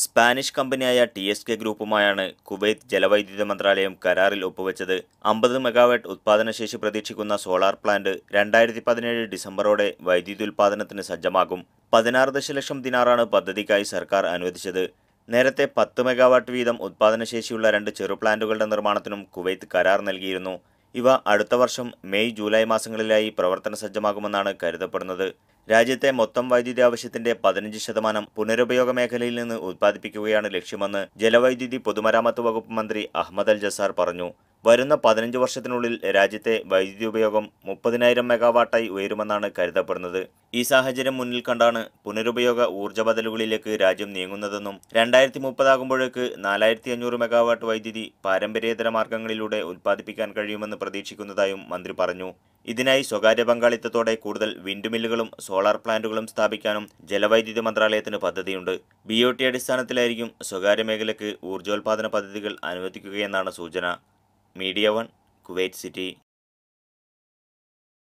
Spanish കമ്പനിയായ TSK ഗ്രൂപ്പുമായാണ് Kuwait ജലവൈദ്യുത മന്ത്രാലയം കരാറിൽ ഒപ്പുവെച്ചത്. 50 മെഗാവാട്ട് ഉത്പാദനശേഷി പ്രതീക്ഷിക്കുന്ന സോളാർ പ്ലാന്റ് 2017 ഡിസംബറോടെ വൈദ്യുതോൽപാദനത്തിന് സജ്ജമാകും. 16 ദശലക്ഷം ദിനാറാണ് പദ്ധതിക്കായി സർക്കാർ അനുവദിച്ചത്. നേരത്തെ 10 മെഗാവാട്ട് വീതം ഉത്പാദനശേഷിയുള്ള 2 ചെറു പ്ലാന്റുകളുടെ നിർമ്മാണത്തിനും കുവൈത്ത് കരാർ നൽകിയിരുന്നു. ഇവ അടുത്ത വർഷം മെയ് ജൂലൈ മാസങ്ങളിലായി പ്രവർത്തന സജ്ജമാകുമെന്നാണ് കരുതപ്പെടുന്നത്. രാജ്യത്തെ മൊത്തം വൈദ്യുതി ആവശ്യത്തിന്റെ 15% പുനരുപയോഗ മേഖലയിൽ നിന്ന് ഉത്പാദിപ്പിക്കുകയാണ് ലക്ഷ്യമെന്ന് ജലവൈദ്യുതി പൊതുമരാമത്ത് വകുപ്പ് മന്ത്രി അഹമ്മദ് അൽ ജസാർ പറഞ്ഞു. വരുന്ന 15 വർഷത്തിനുള്ളിൽ രാജ്യത്തെ വൈദ്യുതി ഉപയോഗം 30,000 മെഗാവാട്ടായി ഉയരുമെന്നാണ് കരുതപ്പെടുന്നത്. ഈ സാഹചര്യം മുന്നിൽ കണ്ടാണ് പുനരുപയോഗ ഊർജ്ജ ബദലുകളിലേക്ക് രാജ്യം നീങ്ങുന്നതെന്നും 2030 ആകുമ്പോഴേക്ക് 4,500 മെഗാവാട്ട് വൈദ്യുതി പാരമ്പര്യേതര മാർഗങ്ങളിലൂടെ ഉത്പാദിപ്പിക്കാൻ കഴിയുമെന്ന് പ്രതീക്ഷിക്കുന്നതായും മന്ത്രി പറഞ്ഞു. ഇതിനായി സ്വകാര്യ പങ്കാളിത്തത്തോടെ കൂടുതൽ വിൻഡ് മില്ലുകളും സോളാർ പ്ലാന്റുകളും സ്ഥാപിക്കാനും ജലവൈദ്യുത മന്ത്രാലയത്തിന് പദ്ധതിയുണ്ട്. BOT അടിസ്ഥാനത്തിലായിരിക്കും സ്വകാര്യ മേഖലയ്ക്ക് ഊർജ്ജോൽപാദന പദ്ധതികൾ അനുവദിക്കുകയെന്നാണ് സൂചന. Media 1, Kuwait city.